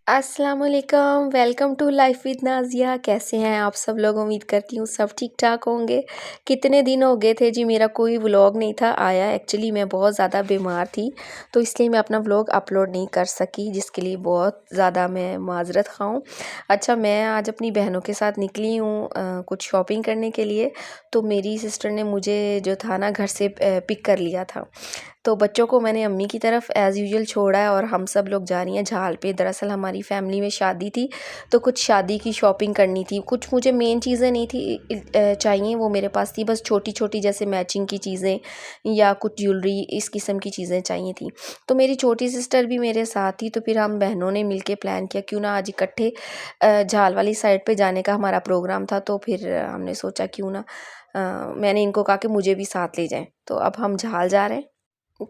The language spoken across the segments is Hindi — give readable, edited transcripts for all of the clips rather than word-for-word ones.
अस्सलाम वालेकुम, welcome to life with Nazia. कैसे हैं आप सब लोग? उम्मीद करती हूँ सब ठीक ठाक होंगे। कितने दिन हो गए थे जी मेरा कोई व्लॉग नहीं था आया। एक्चुअली मैं बहुत ज़्यादा बीमार थी तो इसलिए मैं अपना व्लॉग अपलोड नहीं कर सकी, जिसके लिए बहुत ज़्यादा मैं माज़रत ख़्वाह हूँ। अच्छा, मैं आज अपनी बहनों के साथ निकली हूँ कुछ शॉपिंग करने के लिए। तो मेरी सिस्टर ने मुझे जो था ना घर से पिक कर लिया था। तो बच्चों को मैंने अम्मी की तरफ एज़ यूजुअल छोड़ा है और हम सब लोग जा रही हैं झाल पे। दरअसल हमारी फैमिली में शादी थी तो कुछ शादी की शॉपिंग करनी थी। कुछ मुझे मेन चीज़ें नहीं थी चाहिए, वो मेरे पास थी बस छोटी छोटी, जैसे मैचिंग की चीज़ें या कुछ ज्वेलरी, इस किस्म की चीज़ें चाहिए थी। तो मेरी छोटी सिस्टर भी मेरे साथ थी, तो फिर हम बहनों ने मिल के प्लान किया क्यों ना आज इकट्ठे झाल वाली साइड पे जाने का हमारा प्रोग्राम था। तो फिर हमने सोचा क्यों ना मैंने इनको कहा कि मुझे भी साथ ले जाएं। तो अब हम झाल जा रहे हैं।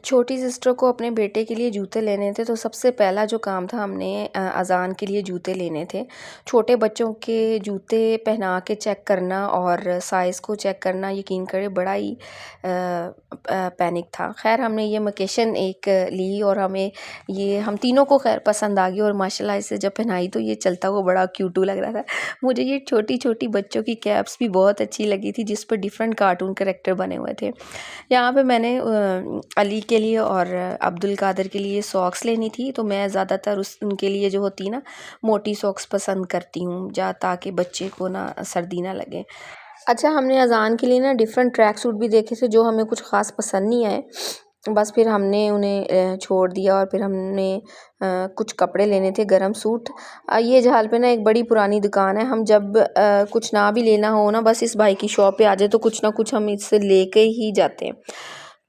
छोटी सिस्टर को अपने बेटे के लिए जूते लेने थे, तो सबसे पहला जो काम था, हमने अज़ान के लिए जूते लेने थे। छोटे बच्चों के जूते पहना के चेक करना और साइज़ को चेक करना, यकीन करें बड़ा ही पैनिक था। खैर हमने ये मकेशन एक ली और हम तीनों को खैर पसंद आ गई और माशाल्लाह इसे जब पहनाई तो ये चलता हुआ बड़ा क्यूटू लग रहा था। मुझे ये छोटी छोटी बच्चों की कैप्स भी बहुत अच्छी लगी थी जिस पर डिफरेंट कार्टून कैरेक्टर बने हुए थे। यहाँ पे मैंने अली के लिए और अब्दुल कादर के लिए सॉक्स लेनी थी, तो मैं ज़्यादातर उनके लिए जो होती ना मोटी सॉक्स पसंद करती हूँ ताकि बच्चे को ना सर्दी ना लगे। अच्छा, हमने अज़ान के लिए ना डिफरेंट ट्रैक सूट भी देखे थे जो हमें कुछ ख़ास पसंद नहीं आए। बस फिर हमने उन्हें छोड़ दिया और फिर हमने कुछ कपड़े लेने थे, गरम सूट। ये जहाल पे ना एक बड़ी पुरानी दुकान है, हम जब कुछ ना भी लेना हो ना बस इस भाई की शॉप पे आ जाए तो कुछ ना कुछ हम इससे लेके ही जाते हैं।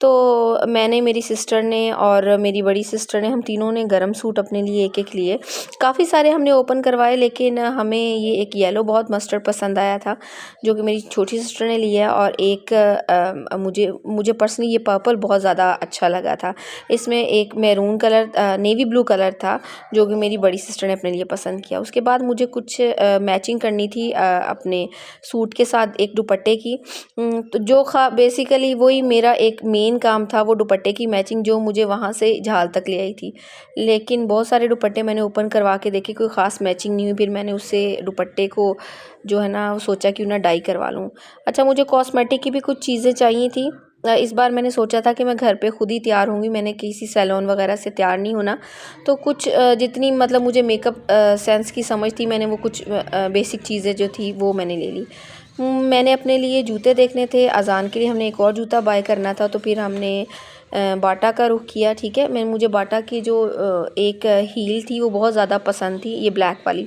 तो मैंने, मेरी सिस्टर ने और मेरी बड़ी सिस्टर ने, हम तीनों ने गरम सूट अपने लिए एक एक लिए। काफ़ी सारे हमने ओपन करवाए लेकिन हमें ये एक येलो बहुत मस्टर्ड पसंद आया था जो कि मेरी छोटी सिस्टर ने लिया है, और एक मुझे पर्सनली ये पर्पल बहुत ज़्यादा अच्छा लगा था। इसमें एक maroon colour, navy blue colour था जो कि मेरी बड़ी सिस्टर ने अपने लिए पसंद किया। उसके बाद मुझे कुछ मैचिंग करनी थी अपने सूट के साथ एक दुपट्टे की। तो जो बेसिकली वही मेरा एक मेन काम था, वो दुपट्टे की मैचिंग जो मुझे वहाँ से झाल तक ले आई थी। लेकिन बहुत सारे दुपट्टे मैंने ओपन करवा के देखे, कोई ख़ास मैचिंग नहीं हुई। फिर मैंने उससे दुपट्टे को जो है ना सोचा क्यों ना डाई करवा लूँ। अच्छा, मुझे कॉस्मेटिक की भी कुछ चीज़ें चाहिए थी। इस बार मैंने सोचा था कि मैं घर पे खुद ही तैयार होंगी, मैंने किसी सैलून वगैरह से तैयार नहीं होना। तो कुछ जितनी मतलब मुझे मेकअप सेंस की समझ थी, मैंने वो कुछ बेसिक चीज़ें जो थी वो मैंने ले ली। मैंने अपने लिए जूते देखने थे, अज़ान के लिए हमने एक और जूता बाय करना था, तो फिर हमने बाटा का रुख किया। ठीक है, मुझे बाटा की जो एक हील थी वो बहुत ज़्यादा पसंद थी, ये ब्लैक वाली,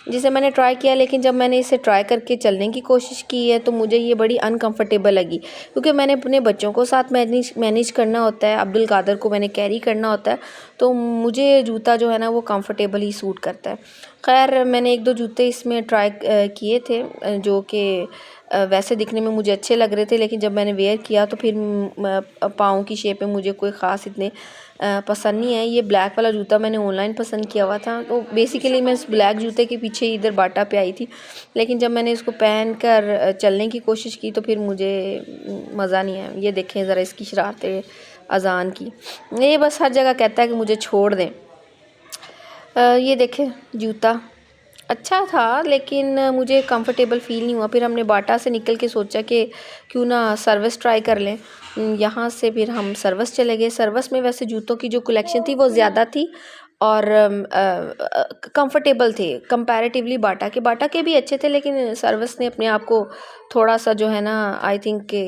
जिसे मैंने ट्राई किया। लेकिन जब मैंने इसे ट्राई करके चलने की कोशिश की है तो मुझे ये बड़ी अनकंफर्टेबल लगी, क्योंकि मैंने अपने बच्चों को साथ मैनेज करना होता है, अब्दुल कादर को मैंने कैरी करना होता है, तो मुझे जूता जो है ना वो कंफर्टेबल ही सूट करता है। खैर मैंने एक दो जूते इसमें ट्राई किए थे जो कि वैसे दिखने में मुझे अच्छे लग रहे थे, लेकिन जब मैंने वेयर किया तो फिर पाँव की शेप में मुझे कोई ख़ास इतने पसंद नहीं है। ये ब्लैक वाला जूता मैंने ऑनलाइन पसंद किया हुआ था, तो बेसिकली मैं इस ब्लैक जूते के पीछे इधर बाटा पे आई थी। लेकिन जब मैंने इसको पहन कर चलने की कोशिश की तो फिर मुझे मज़ा नहीं आया। ये देखें ज़रा इसकी शरारतें अज़ान की, ये बस हर जगह कहता है कि मुझे छोड़ दें। ये देखें जूता अच्छा था लेकिन मुझे कंफर्टेबल फ़ील नहीं हुआ। फिर हमने बाटा से निकल के सोचा कि क्यों ना सर्विस ट्राई कर लें। यहाँ से फिर हम सर्विस चले गए। सर्विस में वैसे जूतों की जो कलेक्शन थी वो ज़्यादा थी और कंफर्टेबल थे कंपैरेटिवली बाटा के भी अच्छे थे, लेकिन सर्विस ने अपने आप को थोड़ा सा जो है ना आई थिंक के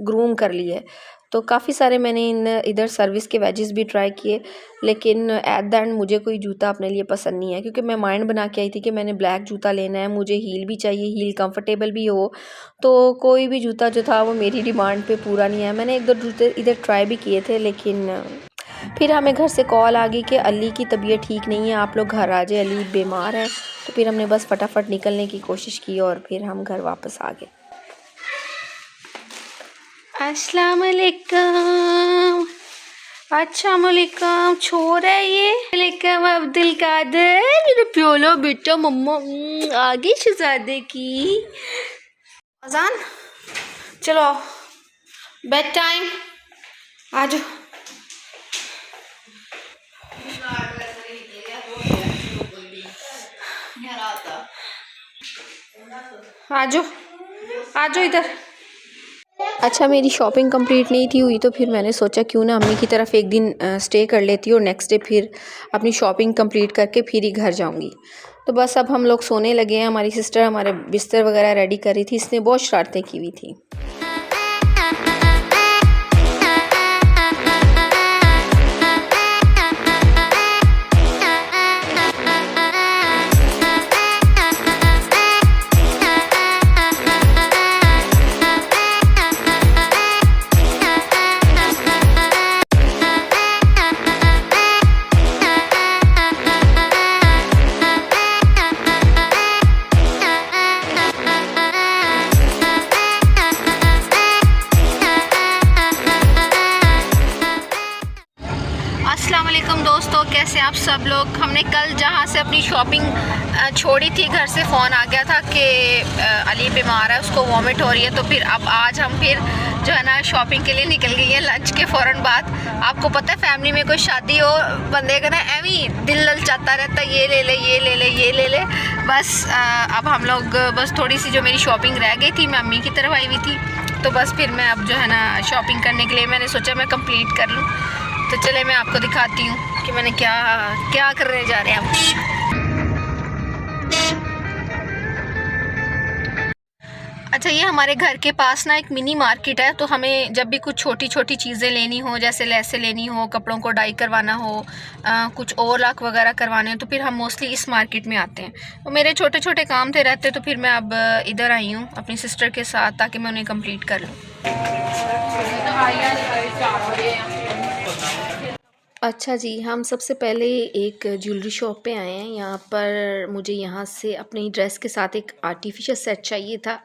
ग्रूम कर लिया है। तो काफ़ी सारे मैंने इधर सर्विस के वेजेस भी ट्राई किए, लेकिन एट द एंड मुझे कोई जूता अपने लिए पसंद नहीं है, क्योंकि मैं माइंड बना के आई थी कि मैंने ब्लैक जूता लेना है, मुझे हील भी चाहिए, हील कंफर्टेबल भी हो। तो कोई भी जूता जो था वो मेरी डिमांड पे पूरा नहीं है। मैंने एक दो जूते इधर ट्राई भी किए थे, लेकिन फिर हमें घर से कॉल आ गई कि अली की तबीयत ठीक नहीं है, आप लोग घर आ जाए, अली बीमार है। तो फिर हमने बस फटाफट निकलने की कोशिश की और फिर हम घर वापस आ गए। अस्सलाम वालेकुम। अच्छा वालेकुम, छोर है ये। वालेकुम अब्दुल कादर, मेरे प्याला बेटा, मम्मा आगे शहजादे की अजान। चलो बेड टाइम, आज आ जाओ इधर। अच्छा, मेरी शॉपिंग कंप्लीट नहीं थी हुई, तो फिर मैंने सोचा क्यों ना अम्मी की तरफ एक दिन स्टे कर लेती और नेक्स्ट डे फिर अपनी शॉपिंग कंप्लीट करके फिर ही घर जाऊंगी। तो बस अब हम लोग सोने लगे हैं। हमारी सिस्टर हमारे बिस्तर वगैरह रेडी कर रही थी, इसने बहुत शरारतें की हुई थी। अस्सलाम वालेकुम दोस्तों, कैसे आप सब लोग। हमने कल जहाँ से अपनी शॉपिंग छोड़ी थी, घर से फ़ोन आ गया था कि अली बीमार है, उसको वॉमिट हो रही है। तो फिर अब आज हम फिर जो है ना शॉपिंग के लिए निकल गई है लंच के फ़ौरन बाद। आपको पता है फैमिली में कोई शादी हो, बंदे का ना एवं दिल ललचाता रहता है, ये ले ले ये ले ले ये ले ले। बस अब हम लोग बस थोड़ी सी जो मेरी शॉपिंग रह गई थी, मैं अम्मी की तरफ आई हुई थी, तो बस फिर मैं अब जो है ना शॉपिंग करने के लिए मैंने सोचा मैं कंप्लीट कर लूँ। तो चले मैं आपको दिखाती हूँ कि मैंने क्या क्या करने जा रहे हैं हम। अच्छा, ये हमारे घर के पास ना एक मिनी मार्केट है, तो हमें जब भी कुछ छोटी छोटी चीज़ें लेनी हो, जैसे लेसें लेनी हो, कपड़ों को डाई करवाना हो, कुछ ओवरलॉक वगैरह करवाने हो, तो फिर हम मोस्टली इस मार्केट में आते हैं। तो मेरे छोटे छोटे काम थे रहते, तो फिर मैं अब इधर आई हूँ अपनी सिस्टर के साथ, ताकि मैं उन्हें कंप्लीट कर लूँ। अच्छा जी, हम सबसे पहले एक ज्वेलरी शॉप पे आए हैं। यहाँ पर मुझे यहाँ से अपनी ड्रेस के साथ एक आर्टिफिशियल सेट चाहिए था।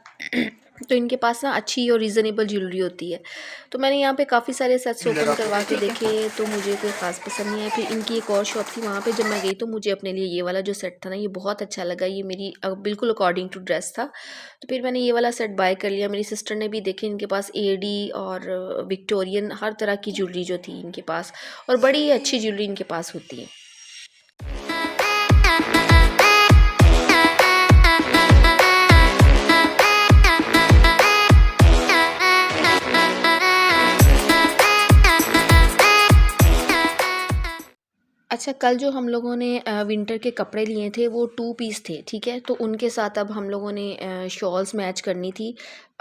तो इनके पास ना अच्छी और रीज़नेबल ज्वेलरी होती है। तो मैंने यहाँ पे काफ़ी सारे सेट्स ओपन करवा के देखे, तो मुझे कोई ख़ास पसंद नहीं आया। फिर इनकी एक और शॉप थी, वहाँ पे जब मैं गई तो मुझे अपने लिए ये वाला जो सेट था ना, ये बहुत अच्छा लगा। ये मेरी बिल्कुल अकॉर्डिंग टू ड्रेस था, तो फिर मैंने ये वाला सेट बाय कर लिया। मेरी सिस्टर ने भी देखे, इनके पास एडी और विक्टोरियन हर तरह की ज्वेलरी जो थी इनके पास, और बड़ी अच्छी ज्वेलरी इनके पास होती है। अच्छा, कल जो हम लोगों ने विंटर के कपड़े लिए थे वो 2 पीस थे, ठीक है। तो उनके साथ अब हम लोगों ने शॉल्स मैच करनी थी,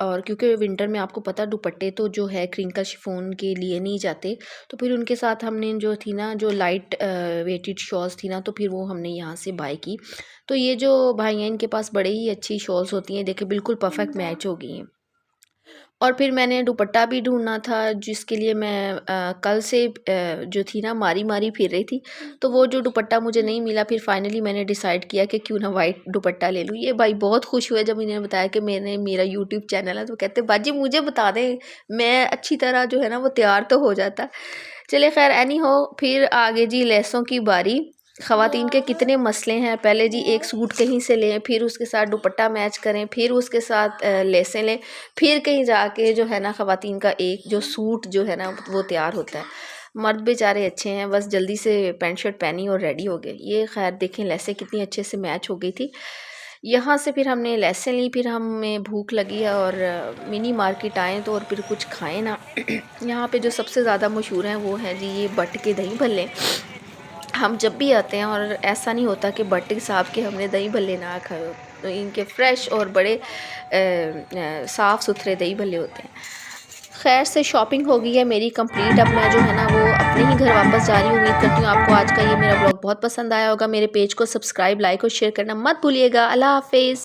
और क्योंकि विंटर में आपको पता दुपट्टे तो जो है क्रिंकल शिफॉन के लिए नहीं जाते, तो फिर उनके साथ हमने जो थी ना, जो लाइट वेटेड शॉल्स थी ना, तो फिर वो हमने यहाँ से बाय की। तो ये जो भाई हैं इनके पास बड़े ही अच्छी शॉल्स होती हैं, देखिए बिल्कुल परफेक्ट मैच हो गई हैं। और फिर मैंने दुपट्टा भी ढूंढना था, जिसके लिए मैं कल से जो थी ना मारी फिर रही थी, तो वो जो दुपट्टा मुझे नहीं मिला। फिर फाइनली मैंने डिसाइड किया कि क्यों ना वाइट दुपट्टा ले लूँ। ये भाई बहुत खुश हुए जब इन्होंने बताया कि मेरा यूट्यूब चैनल है, तो कहते बाजी मुझे बता दें, मैं अच्छी तरह जो है ना वो तैयार तो हो जाता। चले खैर, एनी हो, फिर आगे जी लेसों की बारी। ख़वातीन के कितने मसले हैं, पहले जी एक सूट कहीं से लें, फिर उसके साथ दुपट्टा मैच करें, फिर उसके साथ लेसें लें, फिर कहीं जाके जो है ना ख़वातीन का एक जो सूट जो है ना वो तैयार होता है। मर्द बेचारे अच्छे हैं, बस जल्दी से पैंट शर्ट पहनी और रेडी हो गए। ये खैर देखें लेसें कितनी अच्छे से मैच हो गई थी। यहाँ से फिर हमने लेसें ली, फिर हमें भूख लगी है और मिनी मार्केट आए तो और फिर कुछ खाएँ ना। यहाँ पे जो सबसे ज़्यादा मशहूर हैं वो है जी ये बट के दही भल्ले। हम जब भी आते हैं, और ऐसा नहीं होता कि भट्टी साहब के हमने दही भल्ले ना खाए हो, तो इनके फ्रेश और बड़े साफ़ सुथरे दही भल्ले होते हैं। खैर से शॉपिंग हो गई है मेरी कंप्लीट। अब मैं जो है ना वो अपने ही घर वापस जा रही हूँ। उम्मीद करती हूँ आपको आज का ये मेरा ब्लॉग बहुत पसंद आया होगा। मेरे पेज को सब्सक्राइब, लाइक और शेयर करना मत भूलिएगा। अल्लाह हाफिज़।